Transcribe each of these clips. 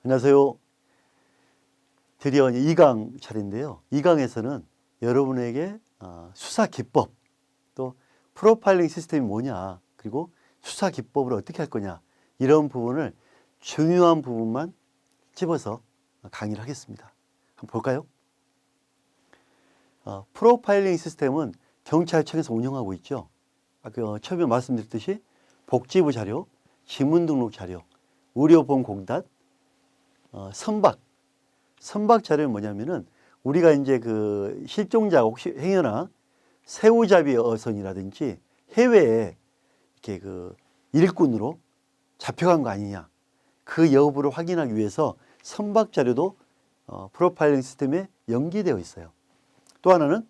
안녕하세요. 드디어 2강 차례인데요. 2강에서는 여러분에게 수사 기법, 또 프로파일링 시스템이 뭐냐, 그리고 수사 기법을 어떻게 할 거냐, 이런 부분을 중요한 부분만 집어서 강의를 하겠습니다. 한번 볼까요? 프로파일링 시스템은 경찰청에서 운영하고 있죠. 처음에 말씀드렸듯이 복지부 자료, 지문등록 자료, 의료보험공단, 선박 자료는 뭐냐면은 우리가 이제 그 실종자가 혹시 행여나 새우잡이 어선이라든지 해외에 이렇게 그 일꾼으로 잡혀간 거 아니냐, 그 여부를 확인하기 위해서 선박 자료도 프로파일링 시스템에 연기되어 있어요. 또 하나는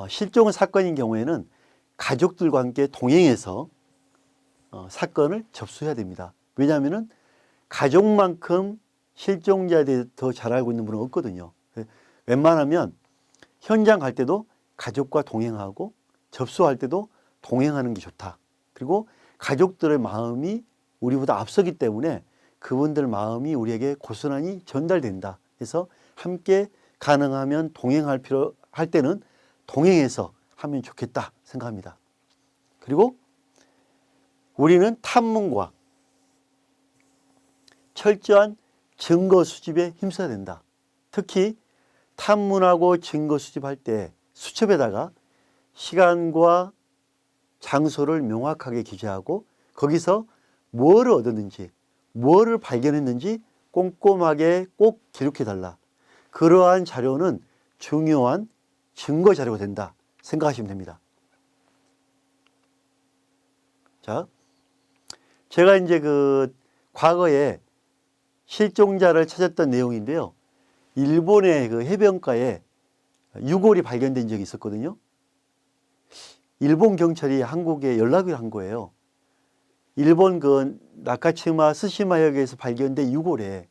실종 사건인 경우에는 가족들과 함께 동행해서 사건을 접수해야 됩니다. 왜냐하면은 가족만큼 실종자에 대해 더 잘 알고 있는 분은 없거든요. 웬만하면 현장 갈 때도 가족과 동행하고 접수할 때도 동행하는 게 좋다. 그리고 가족들의 마음이 우리보다 앞서기 때문에 그분들 마음이 우리에게 고스란히 전달된다. 그래서 함께 가능하면 할 때는 동행해서 하면 좋겠다 생각합니다. 그리고 우리는 탐문과 철저한 증거 수집에 힘써야 된다. 특히 탐문하고 증거 수집할 때 수첩에다가 시간과 장소를 명확하게 기재하고 거기서 뭐를 얻었는지, 뭐를 발견했는지 꼼꼼하게 꼭 기록해달라. 그러한 자료는 중요한 증거 자료가 된다 생각하시면 됩니다. 자, 제가 이제 그 과거에 실종자를 찾았던 내용인데요. 일본의 그 해변가에 유골이 발견된 적이 있었거든요. 일본 경찰이 한국에 연락을 한 거예요. 일본 그 나카치마 스시마역에서 발견된 유골에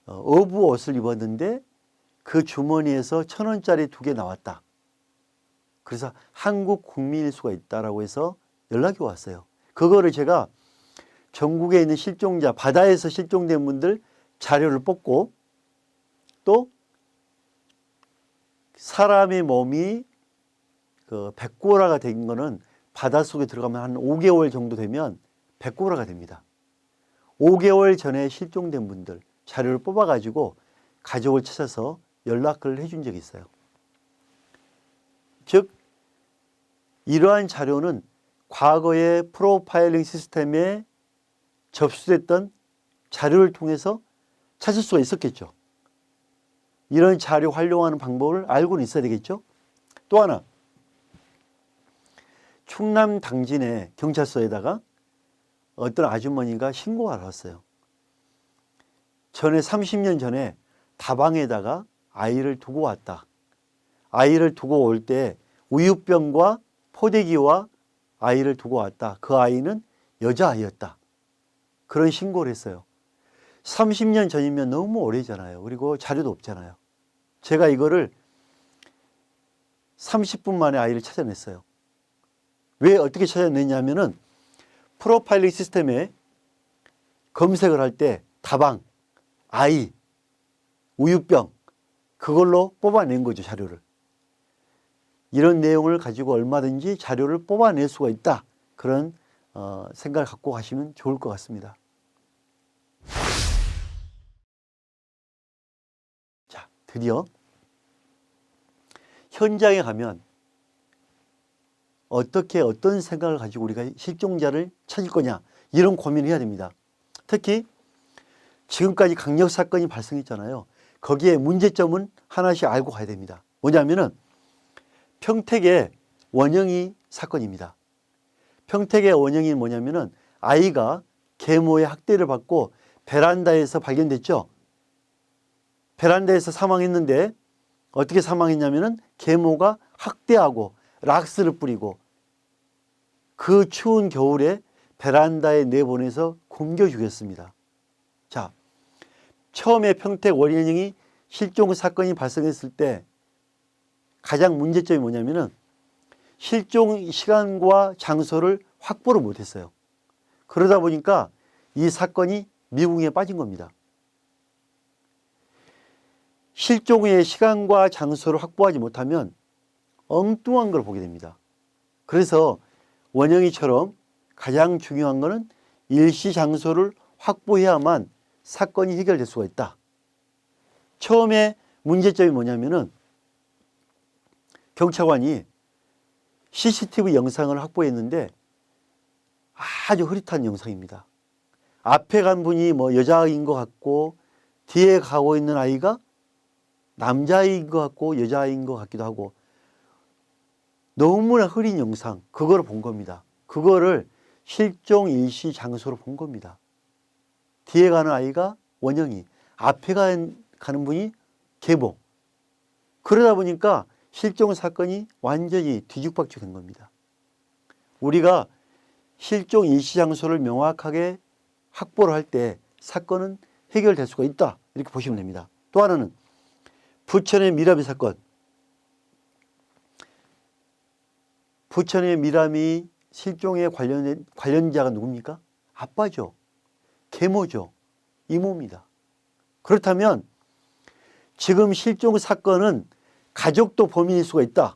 어부 옷을 입었는데 그 주머니에서 1,000원짜리 2개 나왔다. 그래서 한국 국민일 수가 있다라고 해서 연락이 왔어요. 그거를 제가 전국에 있는 실종자, 바다에서 실종된 분들 자료를 뽑고 또 사람의 몸이 그 백고라가 된 거는 바닷속에 들어가면 한 5개월 정도 되면 백고라가 됩니다. 5개월 전에 실종된 분들 자료를 뽑아가지고 가족을 찾아서 연락을 해준 적이 있어요. 즉, 이러한 자료는 과거의 프로파일링 시스템에 접수됐던 자료를 통해서 찾을 수가 있었겠죠. 이런 자료 활용하는 방법을 알고는 있어야 되겠죠. 또 하나, 충남 당진의 경찰서에다가 어떤 아주머니가 신고가 왔어요. 전에 30년 전에 다방에다가 아이를 두고 왔다. 아이를 두고 올 때 우유병과 포대기와 아이를 두고 왔다. 그 아이는 여자아이였다. 그런 신고를 했어요. 30년 전이면 너무 오래잖아요. 그리고 자료도 없잖아요. 제가 이거를 30분 만에 아이를 찾아냈어요. 왜 어떻게 찾아냈냐면은 프로파일링 시스템에 검색을 할 때 다방, 아이, 우유병 그걸로 뽑아낸 거죠, 자료를. 이런 내용을 가지고 얼마든지 자료를 뽑아낼 수가 있다. 그런 생각을 갖고 가시면 좋을 것 같습니다. 자, 드디어 현장에 가면 어떤 생각을 가지고 우리가 실종자를 찾을 거냐, 이런 고민을 해야 됩니다. 특히 지금까지 강력 사건이 발생했잖아요. 거기에 문제점은 하나씩 알고 가야 됩니다. 뭐냐면은 평택의 원영이 사건입니다. 평택의 원영이 뭐냐면은 아이가 계모의 학대를 받고 베란다에서 발견됐죠. 베란다에서 사망했는데 어떻게 사망했냐면은 계모가 학대하고 락스를 뿌리고 그 추운 겨울에 베란다에 내보내서 굶겨 죽였습니다. 자, 처음에 평택 원영이 실종 사건이 발생했을 때 가장 문제점이 뭐냐면은 실종 시간과 장소를 확보를 못했어요. 그러다 보니까 이 사건이 미궁에 빠진 겁니다. 실종 후에 시간과 장소를 확보하지 못하면 엉뚱한 걸 보게 됩니다. 그래서 원영이처럼 가장 중요한 것은 일시 장소를 확보해야만 사건이 해결될 수가 있다. 처음에 문제점이 뭐냐면은 경찰관이 CCTV 영상을 확보했는데 아주 흐릿한 영상입니다. 앞에 간 분이 뭐 여자인 것 같고 뒤에 가고 있는 아이가 남자인 것 같고 여자인 것 같기도 하고 너무나 흐린 영상, 그거를 본 겁니다. 그거를 실종 일시 장소로 본 겁니다. 뒤에 가는 아이가 원영이, 앞에 가는 분이 계보. 그러다 보니까 실종 사건이 완전히 뒤죽박죽 된 겁니다. 우리가 실종 일시 장소를 명확하게 확보를 할 때 사건은 해결될 수가 있다, 이렇게 보시면 됩니다. 또 하나는 부천의 미라미 사건. 부천의 미라미 실종에 관련자가 누굽니까? 아빠죠. 계모죠. 이모입니다. 그렇다면 지금 실종 사건은 가족도 범인일 수가 있다.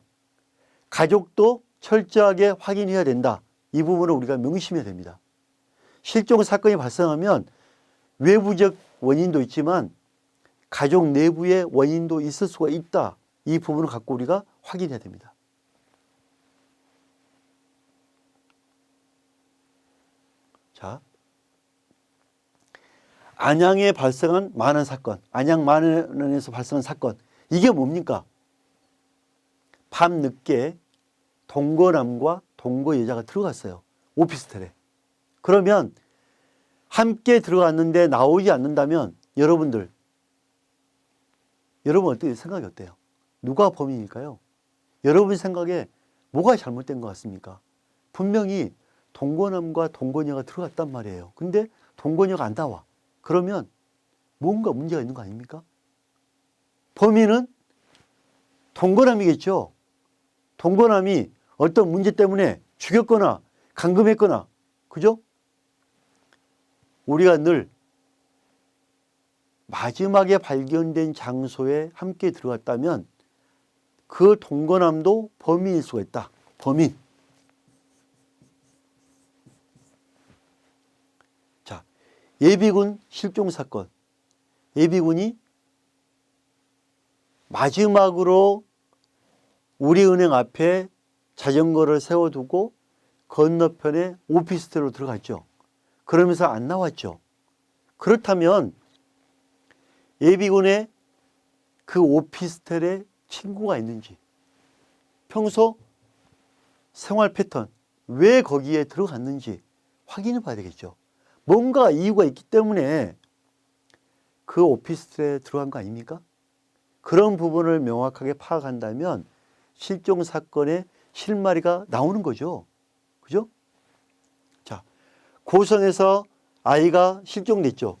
가족도 철저하게 확인해야 된다. 이 부분을 우리가 명심해야 됩니다. 실종 사건이 발생하면 외부적 원인도 있지만 가족 내부의 원인도 있을 수가 있다. 이 부분을 갖고 우리가 확인해야 됩니다. 자, 안양에 발생한 만원 사건, 안양 만원에서 발생한 사건, 이게 뭡니까? 밤늦게 동거남과 동거여자가 들어갔어요. 오피스텔에. 그러면 함께 들어갔는데 나오지 않는다면 여러분 어떻게 생각이 어때요? 누가 범인일까요? 여러분 생각에 뭐가 잘못된 것 같습니까? 분명히 동거남과 동거녀가 들어갔단 말이에요. 근데 동거녀가 안 나와. 그러면 뭔가 문제가 있는 거 아닙니까? 범인은 동거남이겠죠. 동거남이 어떤 문제 때문에 죽였거나 감금했거나, 그죠? 우리가 늘 마지막에 발견된 장소에 함께 들어갔다면 그 동거남도 범인일 수가 있다. 범인. 자, 예비군 실종 사건. 예비군이 마지막으로 우리은행 앞에 자전거를 세워두고 건너편에 오피스텔로 들어갔죠. 그러면서 안 나왔죠. 그렇다면 예비군에 그 오피스텔에 친구가 있는지, 평소 생활 패턴, 왜 거기에 들어갔는지 확인해 봐야 되겠죠. 뭔가 이유가 있기 때문에 그 오피스텔에 들어간 거 아닙니까? 그런 부분을 명확하게 파악한다면 실종 사건의 실마리가 나오는 거죠. 그죠? 자, 고성에서 아이가 실종됐죠.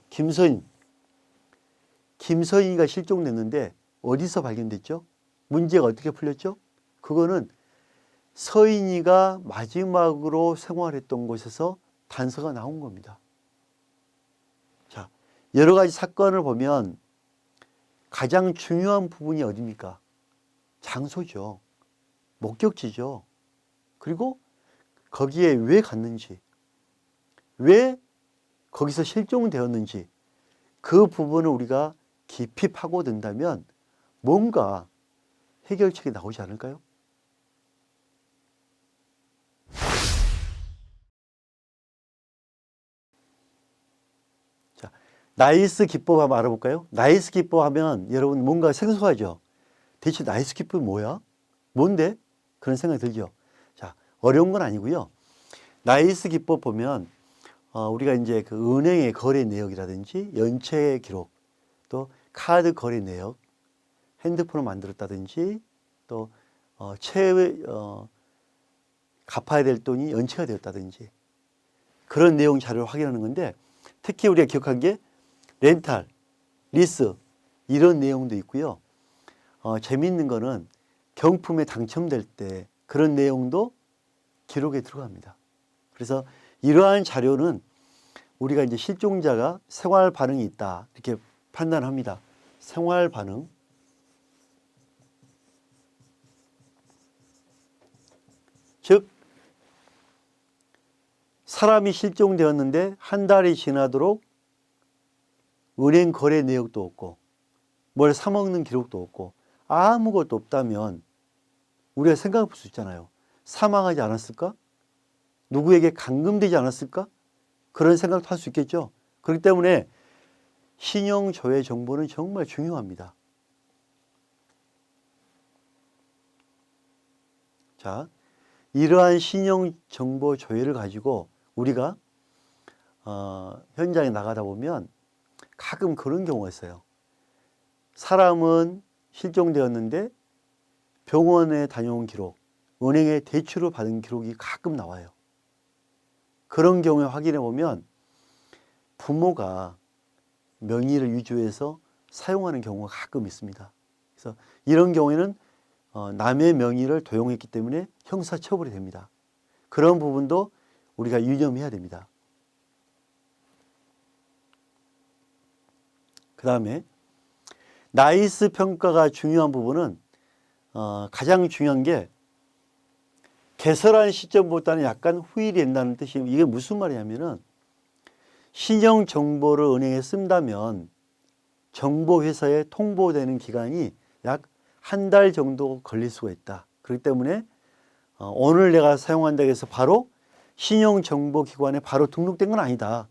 김서인이가 실종됐는데 어디서 발견됐죠? 문제가 어떻게 풀렸죠? 그거는 서인이가 마지막으로 생활했던 곳에서 단서가 나온 겁니다. 자, 여러 가지 사건을 보면 가장 중요한 부분이 어디입니까? 장소죠. 목격지죠. 그리고 거기에 왜 갔는지, 왜 거기서 실종되었는지, 그 부분을 우리가 깊이 파고든다면 뭔가 해결책이 나오지 않을까요? 자, 나이스 기법 한번 알아볼까요? 나이스 기법 하면 여러분 뭔가 생소하죠? 대체 나이스 기법이 뭐야? 뭔데? 그런 생각이 들죠? 자, 어려운 건 아니고요. 나이스 기법 보면 우리가 이제 그 은행의 거래 내역이라든지 연체 기록, 또 카드 거래 내역, 핸드폰을 만들었다든지 또 갚아야 될 돈이 연체가 되었다든지 그런 내용 자료를 확인하는 건데, 특히 우리가 기억한 게 렌탈, 리스 이런 내용도 있고요. 재미있는 거는 경품에 당첨될 때 그런 내용도 기록에 들어갑니다. 그래서 이러한 자료는 우리가 이제 실종자가 생활 반응이 있다 이렇게 판단합니다. 생활 반응. 즉 사람이 실종되었는데 한 달이 지나도록 은행 거래 내역도 없고 뭘 사먹는 기록도 없고 아무것도 없다면 우리가 생각해 볼 수 있잖아요. 사망하지 않았을까? 누구에게 감금되지 않았을까? 그런 생각도 할 수 있겠죠. 그렇기 때문에 신용조회 정보는 정말 중요합니다. 자, 이러한 신용정보 조회를 가지고 우리가 현장에 나가다 보면 가끔 그런 경우가 있어요. 사람은 실종되었는데 병원에 다녀온 기록, 은행에 대출을 받은 기록이 가끔 나와요. 그런 경우에 확인해 보면 부모가 명의를 위조해서 사용하는 경우가 가끔 있습니다. 그래서 이런 경우에는 남의 명의를 도용했기 때문에 형사처벌이 됩니다. 그런 부분도 우리가 유념해야 됩니다. 그 다음에 나이스 평가가 중요한 부분은 가장 중요한 게 개설한 시점보다는 약간 후일이 된다는 뜻이에요. 이게 무슨 말이냐면은 신용정보를 은행에 쓴다면 정보회사에 통보되는 기간이 약 한 달 정도 걸릴 수가 있다. 그렇기 때문에 오늘 내가 사용한다고 해서 바로 신용정보기관에 바로 등록된 건 아니다.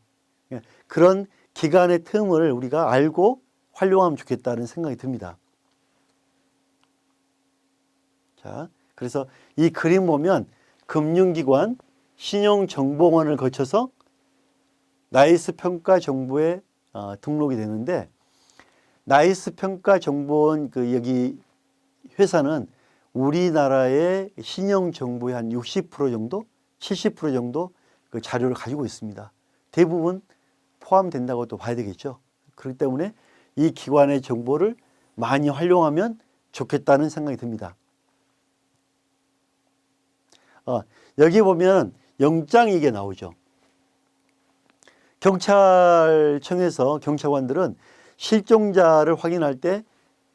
그런 기간의 틈을 우리가 알고 활용하면 좋겠다는 생각이 듭니다. 자, 그래서 이 그림 보면 금융기관, 신용정보원을 거쳐서 나이스 평가 정보에 등록이 되는데 나이스 평가 정보원 여기 회사는 우리나라의 신용정보의 한 60% 정도, 70% 정도 그 자료를 가지고 있습니다. 대부분 포함된다고 또 봐야 되겠죠. 그렇기 때문에 이 기관의 정보를 많이 활용하면 좋겠다는 생각이 듭니다. 여기 보면 영장이 이게 나오죠. 경찰청에서 경찰관들은 실종자를 확인할 때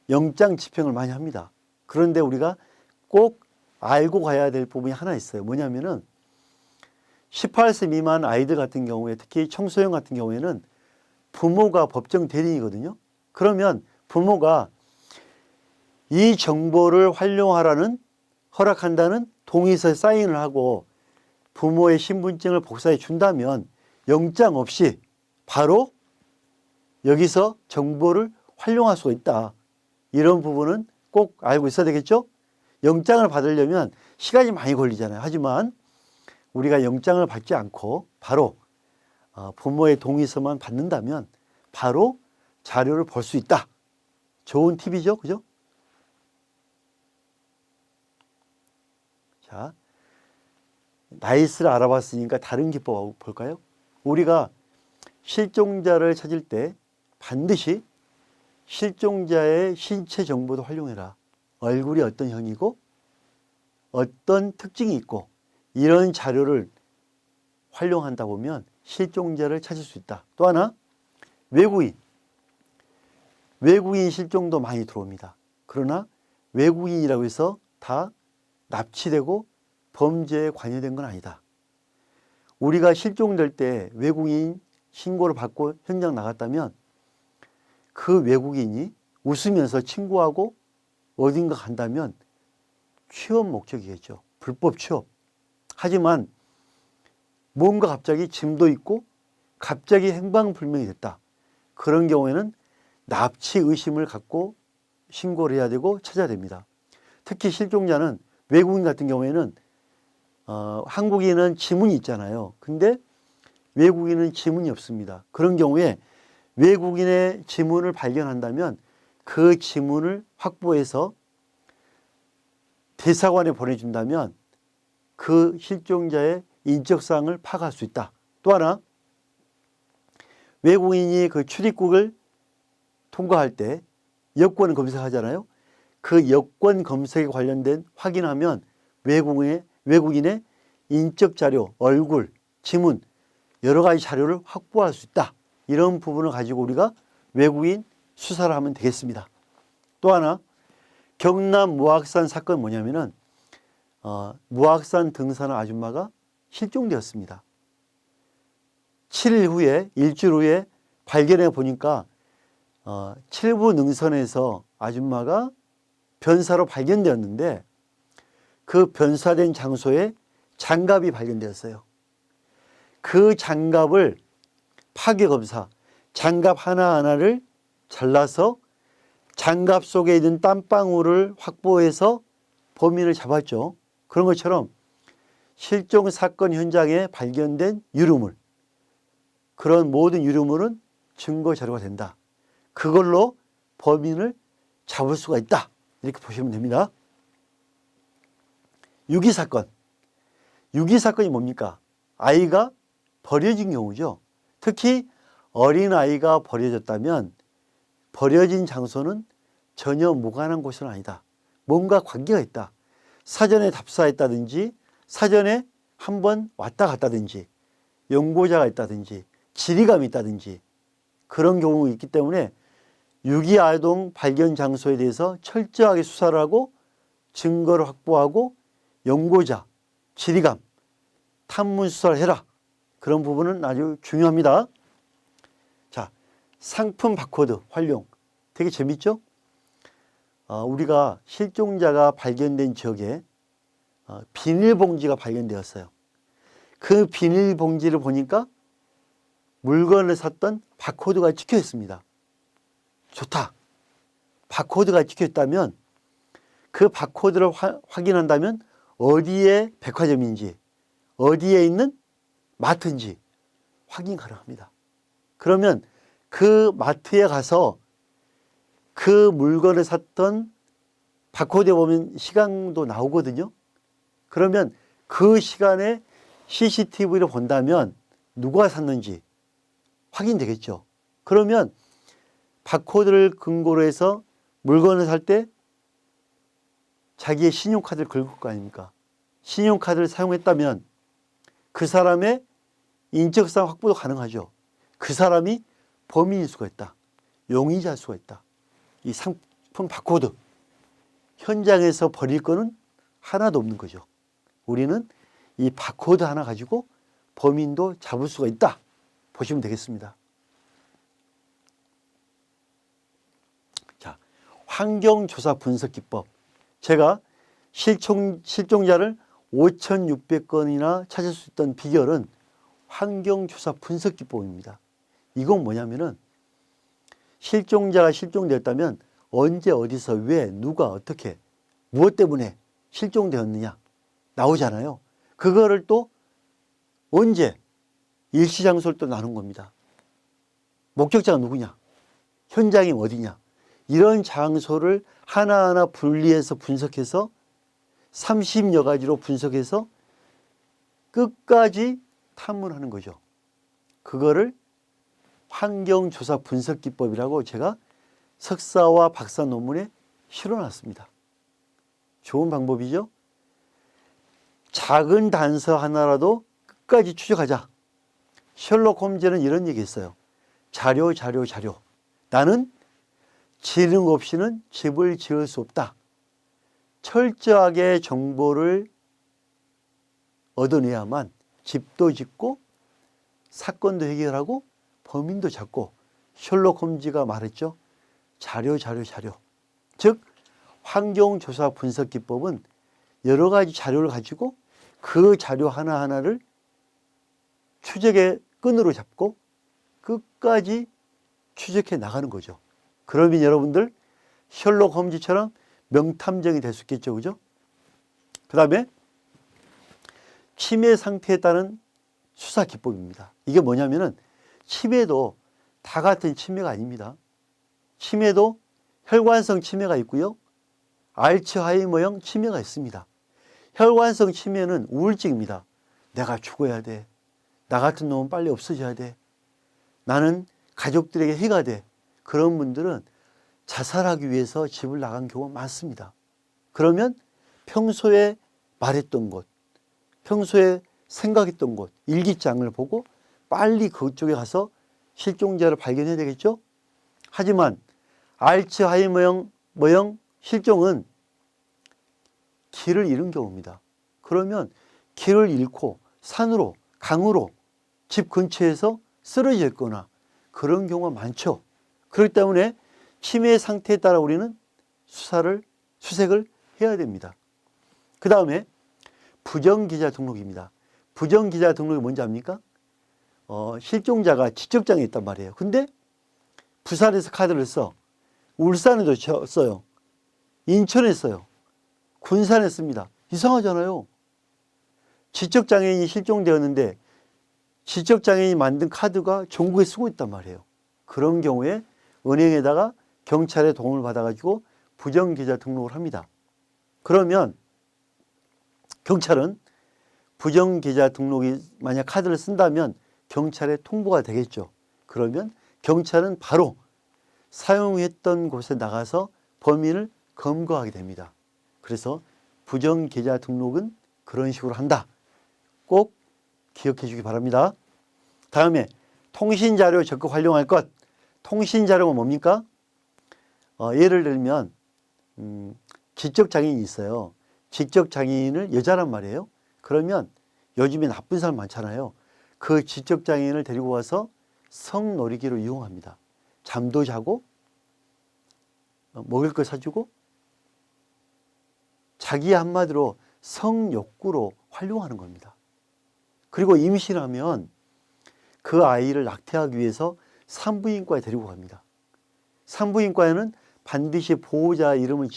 영장 집행을 많이 합니다. 그런데 우리가 꼭 알고 가야 될 부분이 하나 있어요. 뭐냐면은 18세 미만 아이들 같은 경우에 특히 청소년 같은 경우에는 부모가 법정 대리인이거든요. 그러면 부모가 이 정보를 활용하라는 허락한다는 동의서에 사인을 하고 부모의 신분증을 복사해 준다면 영장 없이 바로 여기서 정보를 활용할 수가 있다. 이런 부분은 꼭 알고 있어야 되겠죠? 영장을 받으려면 시간이 많이 걸리잖아요. 하지만 우리가 영장을 받지 않고 바로 부모의 동의서만 받는다면 바로 자료를 볼 수 있다. 좋은 팁이죠. 그죠? 자, 나이스를 알아봤으니까 다른 기법 볼까요? 우리가 실종자를 찾을 때 반드시 실종자의 신체 정보도 활용해라. 얼굴이 어떤 형이고 어떤 특징이 있고 이런 자료를 활용한다 보면 실종자를 찾을 수 있다. 또 하나 외국인 실종도 많이 들어옵니다. 그러나 외국인이라고 해서 다 납치되고 범죄에 관여된 건 아니다. 우리가 실종될 때 외국인 신고를 받고 현장 나갔다면 그 외국인이 웃으면서 친구하고 어딘가 간다면 취업 목적이겠죠. 불법 취업. 하지만 뭔가 갑자기 짐도 있고 갑자기 행방불명이 됐다. 그런 경우에는 납치 의심을 갖고 신고를 해야 되고 찾아야 됩니다. 특히 실종자는 외국인 같은 경우에는 한국인은 지문이 있잖아요. 근데 외국인은 지문이 없습니다. 그런 경우에 외국인의 지문을 발견한다면 그 지문을 확보해서 대사관에 보내준다면 그 실종자의 인적사항을 파악할 수 있다. 또 하나 외국인이 그 출입국을 통과할 때 여권 검색하잖아요. 그 여권 검색에 관련된 확인하면 외국인의 인적 자료, 얼굴, 지문 여러 가지 자료를 확보할 수 있다. 이런 부분을 가지고 우리가 외국인 수사를 하면 되겠습니다. 또 하나 경남 무악산 사건 뭐냐면은 무악산 등산한 아줌마가 실종되었습니다. 7일 후에 일주일 후에 발견해 보니까 칠부 능선에서 아줌마가 변사로 발견되었는데 그 변사된 장소에 장갑이 발견되었어요. 그 장갑을 파괴검사, 장갑 하나하나를 잘라서 장갑 속에 있는 땀방울을 확보해서 범인을 잡았죠. 그런 것처럼 실종 사건 현장에 발견된 유류물, 그런 모든 유류물은 증거 자료가 된다. 그걸로 범인을 잡을 수가 있다. 이렇게 보시면 됩니다. 유기 사건. 유기 사건이 뭡니까? 아이가 버려진 경우죠. 특히 어린아이가 버려졌다면 버려진 장소는 전혀 무관한 곳은 아니다. 뭔가 관계가 있다. 사전에 답사했다든지 사전에 한번 왔다 갔다든지 연고자가 있다든지 지리감이 있다든지 그런 경우가 있기 때문에 유기아동 발견 장소에 대해서 철저하게 수사를 하고 증거를 확보하고 연고자, 지리감, 탐문 수사를 해라. 그런 부분은 아주 중요합니다. 자, 상품 바코드 활용 되게 재밌죠? 우리가 실종자가 발견된 지역에 비닐봉지가 발견되었어요. 그 비닐봉지를 보니까 물건을 샀던 바코드가 찍혀 있습니다. 좋다. 바코드가 찍혀 있다면 그 바코드를 확인한다면 어디에 백화점인지 어디에 있는 마트인지 확인 가능합니다. 그러면 그 마트에 가서 그 물건을 샀던 바코드에 보면 시간도 나오거든요. 그러면 그 시간에 CCTV를 본다면 누가 샀는지 확인되겠죠. 그러면 바코드를 근거로 해서 물건을 살 때 자기의 신용카드를 긁을 거 아닙니까? 신용카드를 사용했다면 그 사람의 인적사항 확보도 가능하죠. 그 사람이 범인일 수가 있다. 용의자일 수가 있다. 이 상품 바코드 현장에서 버릴 거는 하나도 없는 거죠. 우리는 이 바코드 하나 가지고 범인도 잡을 수가 있다. 보시면 되겠습니다. 자, 환경조사 분석 기법. 제가 실종자를 5,600건이나 찾을 수 있던 비결은 환경조사 분석 기법입니다. 이건 뭐냐면은 실종자가 실종되었다면 언제 어디서 왜 누가 어떻게 무엇 때문에 실종되었느냐 나오잖아요. 그거를 또 언제 일시장소를 또 나눈 겁니다. 목격자가 누구냐, 현장이 어디냐, 이런 장소를 하나하나 분리해서 분석해서 30여 가지로 분석해서 끝까지 탐문하는 거죠. 그거를 환경조사 분석 기법이라고 제가 석사와 박사 논문에 실어놨습니다. 좋은 방법이죠. 작은 단서 하나라도 끝까지 추적하자. 셜록 홈즈는 이런 얘기 했어요. 자료. 나는 지능 없이는 집을 지을 수 없다. 철저하게 정보를 얻어내야만 집도 짓고 사건도 해결하고 범인도 잡고, 셜록 홈즈가 말했죠. 자료. 즉 환경조사 분석 기법은 여러 가지 자료를 가지고 그 자료 하나하나를 추적의 끈으로 잡고 끝까지 추적해 나가는 거죠. 그러면 여러분들 셜록 홈즈처럼 명탐정이 될 수 있겠죠. 그죠? 그 다음에 치매 상태에 따른 수사 기법입니다. 이게 뭐냐면은 치매도 다 같은 치매가 아닙니다. 치매도 혈관성 치매가 있고요. 알츠하이머형 치매가 있습니다. 혈관성 치매는 우울증입니다. 내가 죽어야 돼. 나 같은 놈은 빨리 없어져야 돼. 나는 가족들에게 해가 돼. 그런 분들은 자살하기 위해서 집을 나간 경우가 많습니다. 그러면 평소에 말했던 것, 평소에 생각했던 것, 일기장을 보고 빨리 그쪽에 가서 실종자를 발견해야 되겠죠? 하지만 알츠하이머형 실종은 길을 잃은 경우입니다. 그러면 길을 잃고 산으로, 강으로, 집 근처에서 쓰러져 있거나 그런 경우가 많죠. 그렇기 때문에 치매 상태에 따라 우리는 수색을 해야 됩니다. 그 다음에 부정기자 등록입니다. 부정기자 등록이 뭔지 압니까? 실종자가 지적장애 있단 말이에요. 근데 부산에서 카드를 써. 울산에도 써요. 인천에 써요. 군산에 씁니다. 이상하잖아요. 지적장애인이 실종되었는데 지적장애인이 만든 카드가 전국에 쓰고 있단 말이에요. 그런 경우에 은행에다가 경찰의 도움을 받아가지고 부정기자 등록을 합니다. 그러면 경찰은 부정기자 등록이 만약 카드를 쓴다면 경찰에 통보가 되겠죠. 그러면 경찰은 바로 사용했던 곳에 나가서 범인을 검거하게 됩니다. 그래서 부정계좌 등록은 그런 식으로 한다. 꼭 기억해 주기 바랍니다. 다음에 통신자료 적극 활용할 것. 통신자료가 뭡니까? 예를 들면 지적장애인이 있어요. 지적장애인을 여자란 말이에요. 그러면 요즘에 나쁜 사람 많잖아요. 그 지적장애인을 데리고 와서 성놀이기로 이용합니다. 잠도 자고 먹을 거 사주고 자기 한마디로 성욕구로 활용하는 겁니다. 그리고 임신하면 그 아이를 낙태하기 위해서 산부인과에 데리고 갑니다. 산부인과에는 반드시 보호자 이름을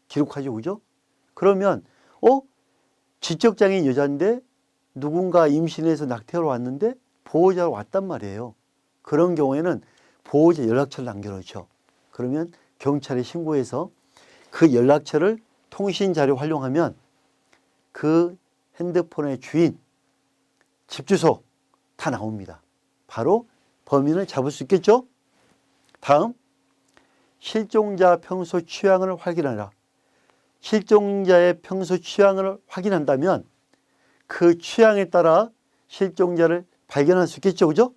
기록하죠. 그죠? 그러면 지적장애인 여자인데 누군가 임신해서 낙태하러 왔는데 보호자로 왔단 말이에요. 그런 경우에는 보호자 연락처를 남겨놓죠. 그러면 경찰에 신고해서 그 연락처를 통신자료 활용하면 그 핸드폰의 주인, 집 주소 다 나옵니다. 바로 범인을 잡을 수 있겠죠? 다음, 실종자 평소 취향을 확인하라. 실종자의 평소 취향을 확인한다면 그 취향에 따라 실종자를 발견할 수 있겠죠? 그죠?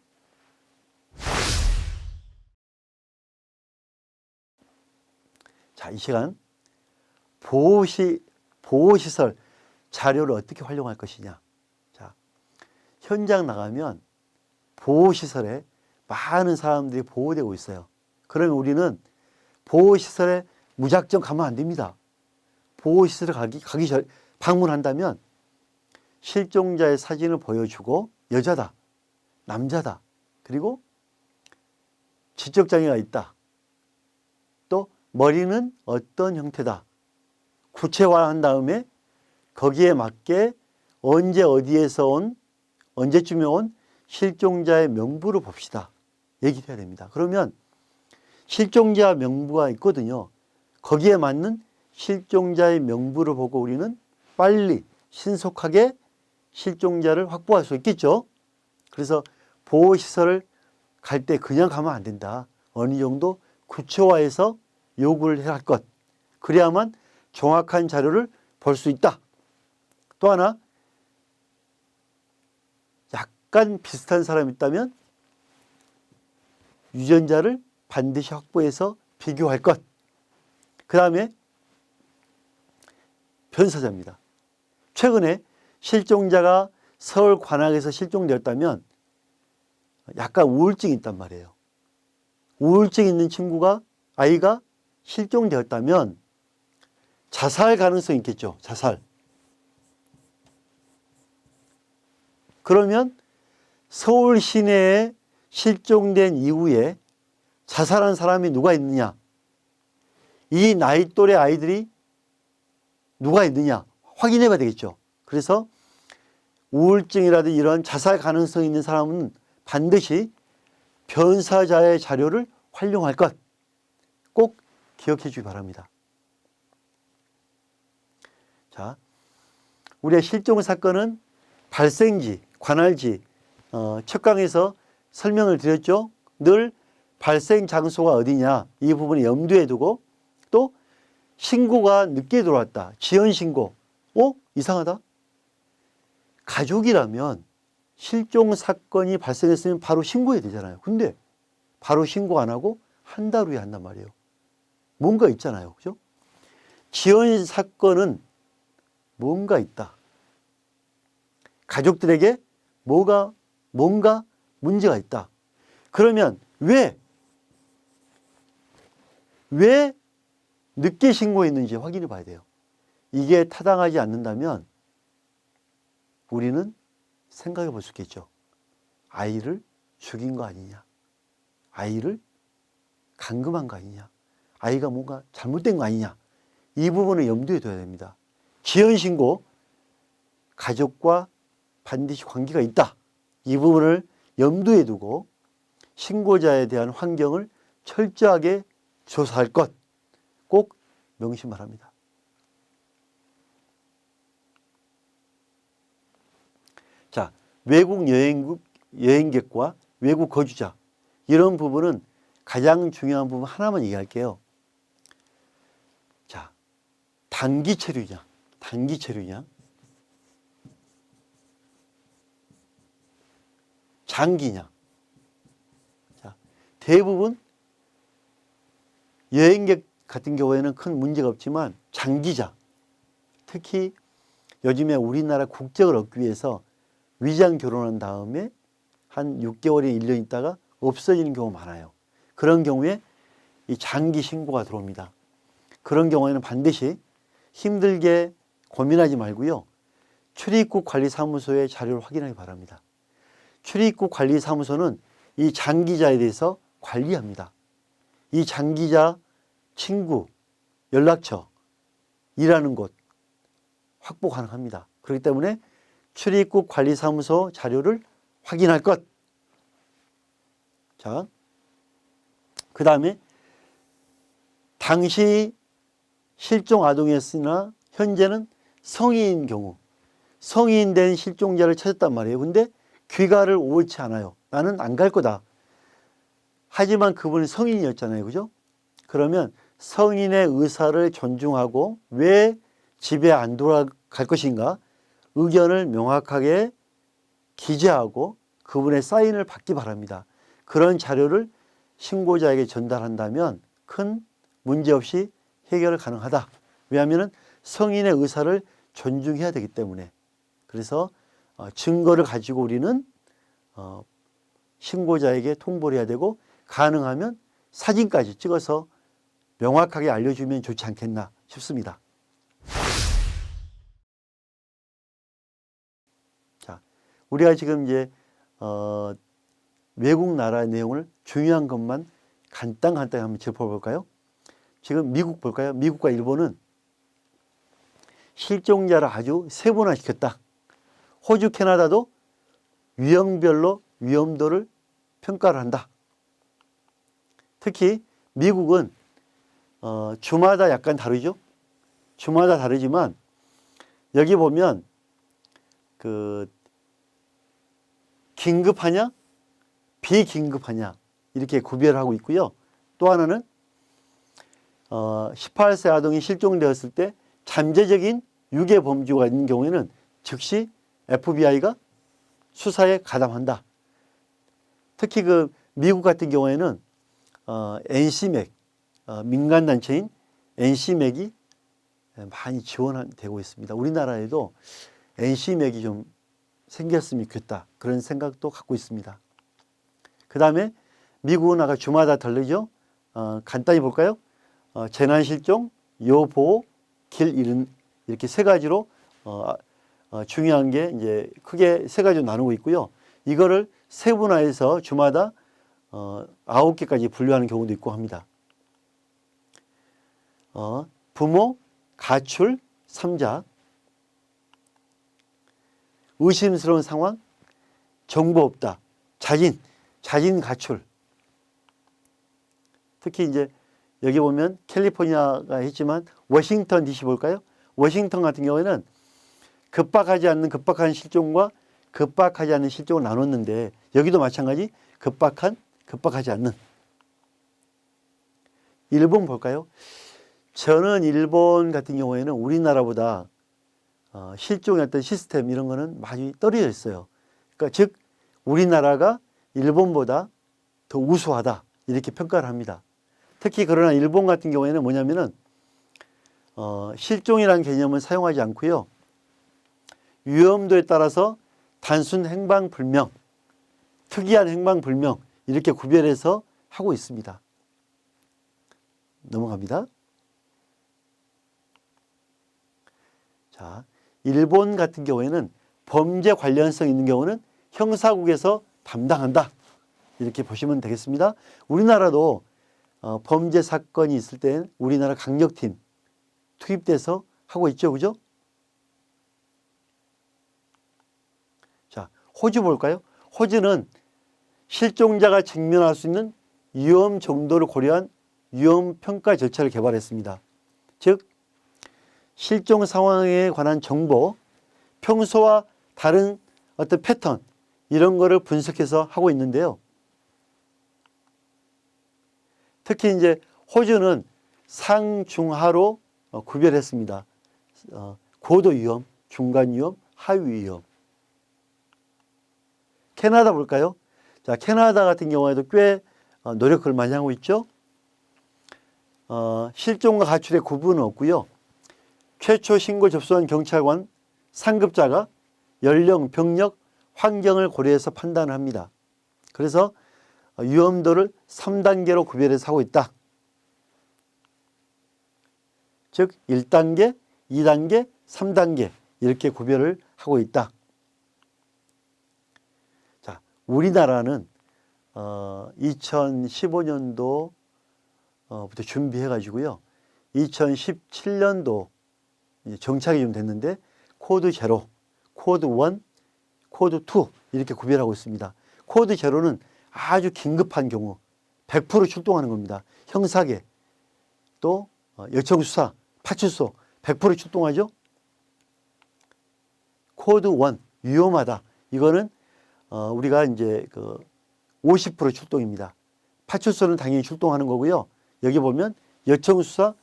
자, 이 시간 보호시설 자료를 어떻게 활용할 것이냐. 자, 현장 나가면 보호시설에 많은 사람들이 보호되고 있어요. 그러면 우리는 보호시설에 무작정 가면 안 됩니다. 보호시설에 가기 전 방문한다면 실종자의 사진을 보여주고 여자다, 남자다, 그리고 지적장애가 있다, 또 머리는 어떤 형태다 구체화한 다음에 거기에 맞게 언제 어디에서 온, 언제쯤에 온 실종자의 명부를 봅시다. 얘기를 해야 됩니다. 그러면 실종자 명부가 있거든요. 거기에 맞는 실종자의 명부를 보고 우리는 빨리 신속하게 실종자를 확보할 수 있겠죠. 그래서 보호시설을 갈 때 그냥 가면 안 된다. 어느 정도 구체화해서 요구를 해야 할 것. 그래야만 정확한 자료를 볼 수 있다. 또 하나, 약간 비슷한 사람이 있다면 유전자를 반드시 확보해서 비교할 것. 그 다음에 변사자입니다. 최근에 실종자가 서울 관악에서 실종되었다면 약간 우울증이 있단 말이에요. 우울증 있는 아이가 실종되었다면 자살 가능성이 있겠죠. 자살. 그러면 서울 시내에 실종된 이후에 자살한 사람이 누가 있느냐? 이 나이 또래 아이들이 누가 있느냐? 확인해 봐야 되겠죠. 그래서 우울증이라든지 이런 자살 가능성이 있는 사람은 반드시 변사자의 자료를 활용할 것. 꼭 기억해 주기 바랍니다. 자, 우리의 실종 사건은 발생지, 관할지, 첫 강에서 설명을 드렸죠. 늘 발생 장소가 어디냐 이 부분을 염두에 두고 또 신고가 늦게 들어왔다. 지연 신고. 이상하다. 가족이라면 실종 사건이 발생했으면 바로 신고해야 되잖아요. 근데 바로 신고 안 하고 한 달 후에 한단 말이에요. 뭔가 있잖아요. 그죠? 지연 사건은 뭔가 있다. 가족들에게 뭔가 문제가 있다. 그러면 왜 늦게 신고했는지 확인해 봐야 돼요. 이게 타당하지 않는다면 우리는 생각해 볼 수 있겠죠. 아이를 죽인 거 아니냐. 아이를 감금한 거 아니냐. 아이가 뭔가 잘못된 거 아니냐. 이 부분을 염두에 둬야 됩니다. 지연 신고, 가족과 반드시 관계가 있다. 이 부분을 염두에 두고 신고자에 대한 환경을 철저하게 조사할 것 꼭 명심 바랍니다. 자, 외국 여행객과 외국 거주자 이런 부분은 가장 중요한 부분 하나만 얘기할게요. 자, 단기 체류냐, 장기냐. 자, 대부분 여행객 같은 경우에는 큰 문제가 없지만 장기자, 특히 요즘에 우리나라 국적을 얻기 위해서 위장 결혼한 다음에 한 6개월에 1년 있다가 없어지는 경우가 많아요. 그런 경우에 이 장기 신고가 들어옵니다. 그런 경우에는 반드시 힘들게 고민하지 말고요. 출입국 관리사무소의 자료를 확인하기 바랍니다. 출입국 관리사무소는 이 장기자에 대해서 관리합니다. 이 장기자 친구, 연락처, 일하는 곳 확보 가능합니다. 그렇기 때문에 출입국 관리사무소 자료를 확인할 것. 자, 그 다음에 당시 실종 아동이었으나 현재는 성인인 경우, 성인 된 실종자를 찾았단 말이에요. 근데 귀가를 옳지 않아요. 나는 안 갈 거다. 하지만 그분은 성인이었잖아요. 그죠? 그러면 성인의 의사를 존중하고 왜 집에 안 돌아갈 것인가 의견을 명확하게 기재하고 그분의 사인을 받기 바랍니다. 그런 자료를 신고자에게 전달한다면 큰 문제 없이 해결 가능하다. 왜냐하면 성인의 의사를 존중해야 되기 때문에. 그래서 증거를 가지고 우리는 신고자에게 통보를 해야 되고 가능하면 사진까지 찍어서 명확하게 알려주면 좋지 않겠나 싶습니다. 자, 우리가 지금 이제 외국 나라의 내용을 중요한 것만 간단히 한번 짚어볼까요? 지금 미국 볼까요? 미국과 일본은 실종자를 아주 세분화시켰다. 호주, 캐나다도 유형별로 위험도를 평가를 한다. 특히 미국은 주마다 약간 다르죠. 주마다 다르지만 여기 보면 그 긴급하냐 비긴급하냐 이렇게 구별하고 있고요. 또 하나는 18세 아동이 실종되었을 때 잠재적인 유괴 범주가 있는 경우에는 즉시 FBI가 수사에 가담한다. 특히 그 미국 같은 경우에는 NCMEC 민간단체인 NCMEC이 많이 지원되고 있습니다. 우리나라에도 NCMEC이 좀 생겼으면 좋겠다. 그런 생각도 갖고 있습니다. 그 다음에 미국은 아까 주마다 다르죠. 간단히 볼까요? 재난실종, 여보호, 길 잃은 이렇게 세 가지로 중요한 게 이제 크게 세 가지로 나누고 있고요. 이거를 세분화해서 주마다 9개까지 분류하는 경우도 있고 합니다. 부모, 가출, 삼자, 의심스러운 상황, 정보 없다, 자진 가출. 특히 이제 여기 보면 캘리포니아가 했지만 워싱턴 DC 볼까요? 워싱턴 같은 경우에는 급박하지 않는 급박한 실종과 급박하지 않는 실종을 나눴는데 여기도 마찬가지 급박하지 않는. 일본 볼까요? 저는 일본 같은 경우에는 우리나라보다 실종의 어떤 시스템 이런 거는 많이 떨어져 있어요. 그러니까 즉 우리나라가 일본보다 더 우수하다 이렇게 평가를 합니다. 특히 그러나 일본 같은 경우에는 뭐냐면은 실종이라는 개념을 사용하지 않고요. 위험도에 따라서 단순 행방불명, 특이한 행방불명 이렇게 구별해서 하고 있습니다. 넘어갑니다. 자, 일본 같은 경우에는 범죄 관련성 있는 경우는 형사국에서 담당한다. 이렇게 보시면 되겠습니다. 우리나라도 범죄 사건이 있을 때는 우리나라 강력팀 투입돼서 하고 있죠. 그죠? 자, 호주 볼까요? 호주는 실종자가 직면할 수 있는 위험 정도를 고려한 위험 평가 절차를 개발했습니다. 즉, 실종 상황에 관한 정보, 평소와 다른 어떤 패턴 이런 거를 분석해서 하고 있는데요. 특히 이제 호주는 상중하로 구별했습니다. 고도 위험, 중간 위험, 하위 위험. 캐나다 볼까요? 자, 캐나다 같은 경우에도 꽤 노력을 많이 하고 있죠. 실종과 가출의 구분은 없고요. 최초 신고 접수한 경찰관 상급자가 연령, 병력, 환경을 고려해서 판단을 합니다. 그래서 위험도를 3단계로 구별해서 하고 있다. 즉 1단계, 2단계, 3단계 이렇게 구별을 하고 있다. 자, 우리나라는 2015년도부터 준비해 가지고요. 2017년도 정착이 좀 됐는데 코드 제로, 코드 1, 코드 2 이렇게 구별하고 있습니다. 코드 제로는 아주 긴급한 경우 100% 출동하는 겁니다. 형사계 또 여청수사, 파출소 100% 출동하죠. 코드 1 위험하다. 이거는 우리가 이제 50% 출동입니다. 파출소는 당연히 출동하는 거고요. 여기 보면 여청수사,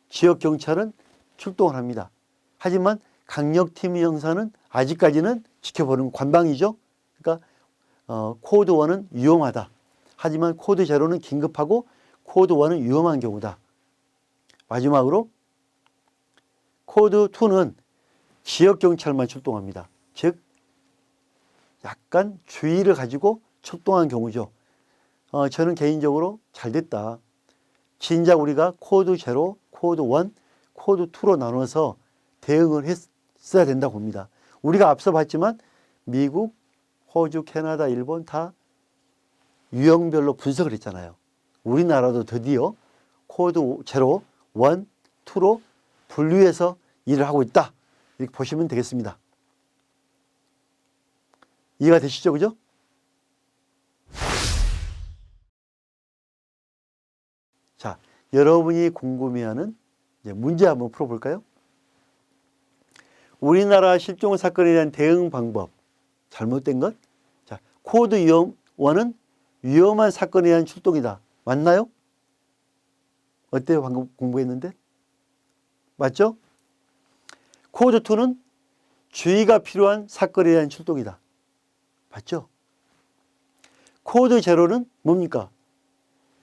지역경찰은 출동을 합니다. 하지만 강력팀 형사는 아직까지는 지켜보는 관방이죠. 그러니까 코드 1은 위험하다. 하지만 코드 제로는 긴급하고 코드 1은 위험한 경우다. 마지막으로 코드 2는 지역경찰만 출동합니다. 즉 약간 주의를 가지고 출동한 경우죠. 저는 개인적으로 잘 됐다. 진작 우리가 코드 제로, 코드 1, 코드 2로 나눠서 대응을 했어야 된다고 봅니다. 우리가 앞서 봤지만 미국, 호주, 캐나다, 일본 다 유형별로 분석을 했잖아요. 우리나라도 드디어 코드 제로, 1, 2로 분류해서 일을 하고 있다. 이렇게 보시면 되겠습니다. 이해가 되시죠? 그죠? 자, 여러분이 궁금해하는 문제 한번 풀어볼까요? 우리나라 실종 사건에 대한 대응 방법. 잘못된 것? 자, 코드 위험 1은 위험한 사건에 대한 출동이다. 맞나요? 어때요? 방금 공부했는데? 맞죠? 코드 2는 주의가 필요한 사건에 대한 출동이다. 맞죠? 코드 제로는 뭡니까?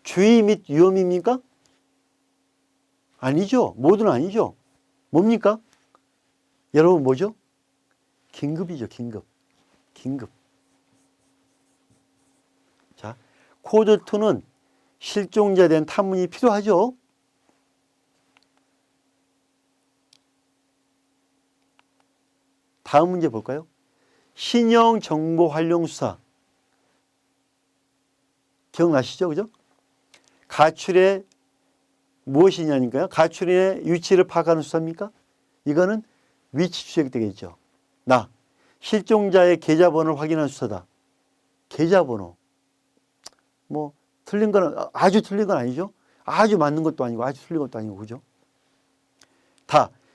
주의 및 위험입니까? 아니죠. 모두는 아니죠. 뭡니까? 여러분 뭐죠? 긴급이죠. 긴급. 긴급. 자, 코드 2는 실종자에 대한 탐문이 필요하죠. 다음 문제 볼까요? 신형 정보 활용 수사. 기억나시죠? 그죠? 가출의 무엇이냐니까요. 가출의 위치를 파악하는 수사입니까? 이거는 위치 추적 되겠죠. 실종자의 계좌번호를 확인하는 수사다. 계좌번호. 뭐 틀린 건 아주 틀린 건 아니죠. 아주 맞는 것도 아니고 아주 틀린 것도 아니고 그죠?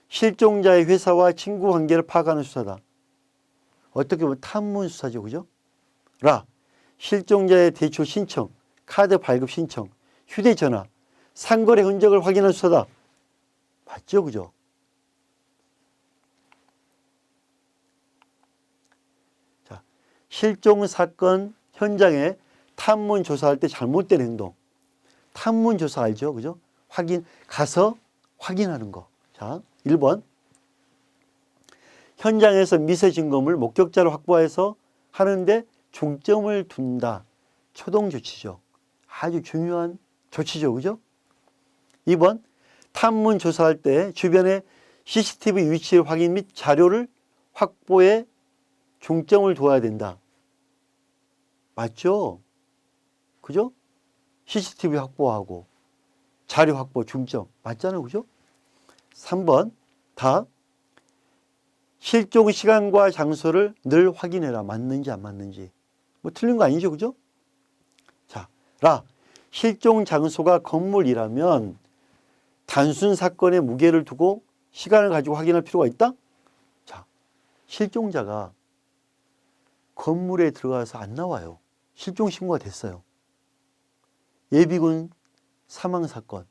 실종자의 회사와 친구 관계를 파악하는 수사다. 어떻게 보면 탐문 수사죠. 그죠? 실종자의 대출 신청, 카드 발급 신청, 휴대전화, 상거래 흔적을 확인하는 수사다. 맞죠? 그죠? 자, 실종 사건 현장에 탐문 조사할 때 잘못된 행동. 탐문 조사 알죠? 그죠? 가서 확인하는 거. 자, 1번. 현장에서 미세 증거물 목격자를 확보해서 하는데 중점을 둔다. 초동 조치죠. 아주 중요한 조치죠. 그죠? 2번. 탐문 조사할 때 주변의 CCTV 위치를 확인 및 자료를 확보에 중점을 둬야 된다. 맞죠? 그죠? CCTV 확보하고 자료 확보 중점. 맞잖아요. 그죠? 3번. 다. 실종 시간과 장소를 늘 확인해라. 맞는지 안 맞는지. 뭐 틀린 거 아니죠. 그죠? 자, 라. 실종 장소가 건물이라면 단순 사건의 무게를 두고 시간을 가지고 확인할 필요가 있다? 자, 실종자가 건물에 들어가서 안 나와요. 실종 신고가 됐어요. 예비군 사망사건,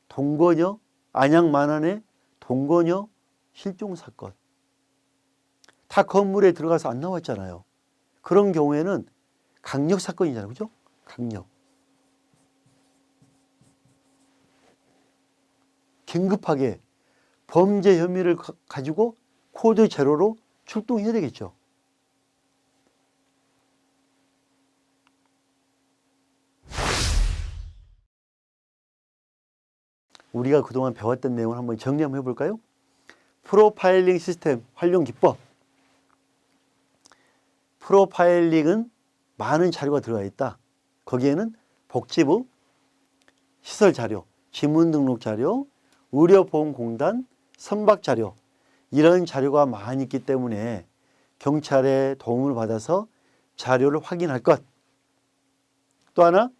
동거녀, 안양 만안의 동거녀 실종사건. 다 건물에 들어가서 안 나왔잖아요. 그런 경우에는 강력사건이잖아요. 그죠? 강력. 긴급하게 범죄 혐의를 가지고 코드 제로로 출동해야 되겠죠. 우리가 그동안 배웠던 내용을 한번 정리 한번 해볼까요? 프로파일링 시스템 활용 기법. 프로파일링은 많은 자료가 들어가 있다. 거기에는 복지부, 시설자료, 지문등록자료, 의료보험공단, 선박자료 이런 자료가 많이 있기 때문에 경찰의 도움을 받아서 자료를 확인할 것. 또 하나,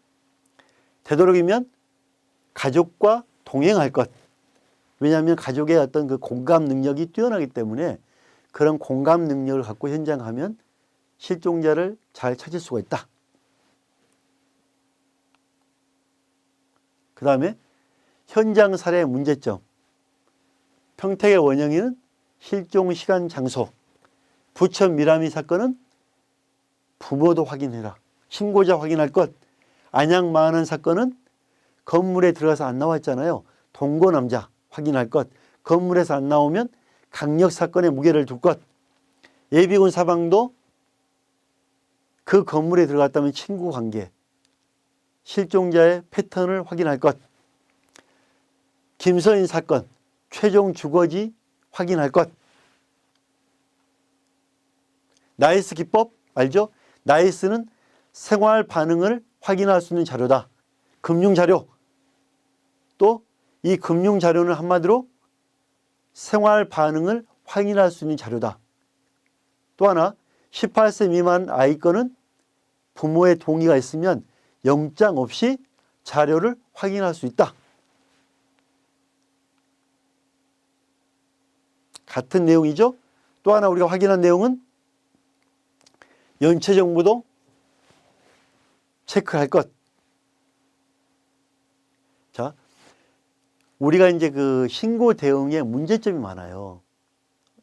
되도록이면 가족과 동행할 것. 왜냐하면 가족의 어떤 그 공감 능력이 뛰어나기 때문에 그런 공감 능력을 갖고 현장 가면 실종자를 잘 찾을 수가 있다. 그 다음에 현장 살해 문제점. 평택의 원영이는 실종 시간 장소. 부천 미라미 사건은 부모도 확인해라. 신고자 확인할 것. 안양 마흔 사건은 건물에 들어가서 안 나왔잖아요. 동거 남자 확인할 것. 건물에서 안 나오면 강력 사건의 무게를 둘 것. 예비군 사망도 그 건물에 들어갔다면 친구 관계. 실종자의 패턴을 확인할 것. 김서인 사건 최종 주거지 확인할 것. 나이스 기법 알죠? 나이스는 생활 반응을 확인할 수 있는 자료다. 금융자료. 또 이 금융자료는 한마디로 생활 반응을 확인할 수 있는 자료다. 또 하나 18세 미만 아이 거는 부모의 동의가 있으면 영장 없이 자료를 확인할 수 있다. 같은 내용이죠. 또 하나 우리가 확인한 내용은 연체 정보도 체크할 것. 자, 우리가 이제 그 신고 대응에 문제점이 많아요.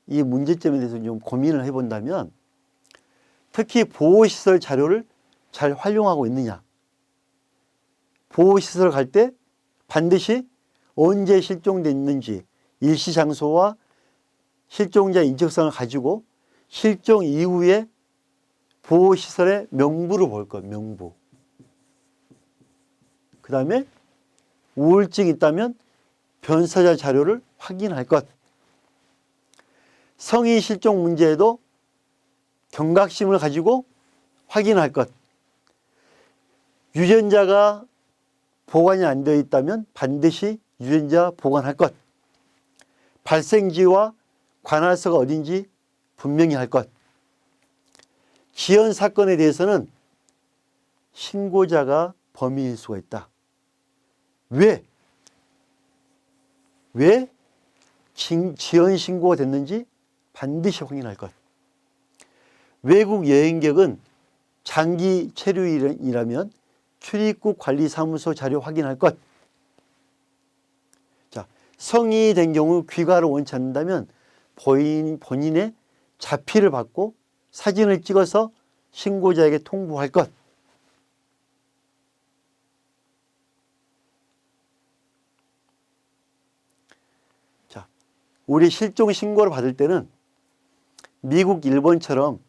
이 문제점에 대해서 좀 고민을 해본다면 특히 보호시설 자료를 잘 활용하고 있느냐. 보호시설 갈 때 반드시 언제 실종됐는지 일시 장소와 실종자 인적성을 가지고 실종 이후에 보호시설의 명부를 볼 것, 명부. 그 다음에 우울증이 있다면 변사자 자료를 확인할 것. 성인 실종 문제에도 경각심을 가지고 확인할 것. 유전자가 보관이 안 되어 있다면 반드시 유전자 보관할 것. 발생지와 관할서가 어딘지 분명히 할 것. 지연 사건에 대해서는 신고자가 범인일 수가 있다. 왜 지연 신고가 됐는지 반드시 확인할 것. 외국 여행객은 장기 체류이라면 출입국 관리사무소 자료 확인할 것. 자, 성인이 된 경우 귀가를 원치 않는다면 본인의 자필을 받고 사진을 찍어서 신고자에게 통보할 것. 자, 우리 실종 신고를 받을 때는 미국, 일본처럼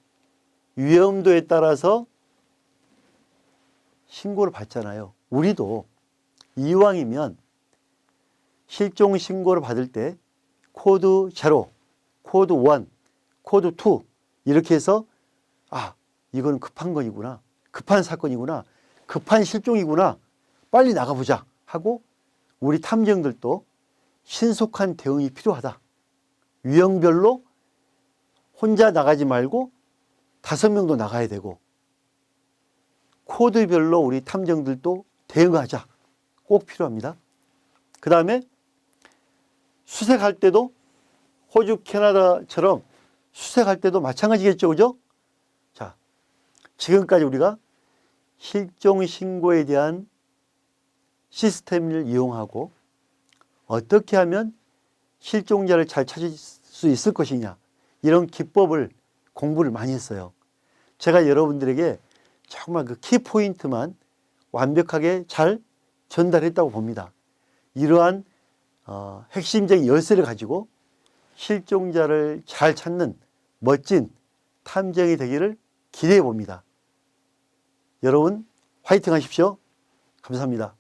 위험도에 따라서 신고를 받잖아요. 우리도 이왕이면 실종 신고를 받을 때 코드 0, 코드 1, 코드 2 이렇게 해서 아, 이거는 급한 건이구나. 급한 사건이구나. 급한 실종이구나. 빨리 나가보자 하고 우리 탐정들도 신속한 대응이 필요하다. 유형별로 혼자 나가지 말고 5명도 나가야 되고 코드별로 우리 탐정들도 대응하자. 꼭 필요합니다. 그 다음에 수색할 때도 호주, 캐나다처럼 수색할 때도 마찬가지겠죠. 그죠? 자, 지금까지 우리가 실종 신고에 대한 시스템을 이용하고 어떻게 하면 실종자를 잘 찾을 수 있을 것이냐 이런 기법을 공부를 많이 했어요. 제가 여러분들에게 정말 그 키포인트만 완벽하게 잘 전달했다고 봅니다. 이러한 핵심적인 열쇠를 가지고 실종자를 잘 찾는 멋진 탐정이 되기를 기대해 봅니다. 여러분 화이팅 하십시오. 감사합니다.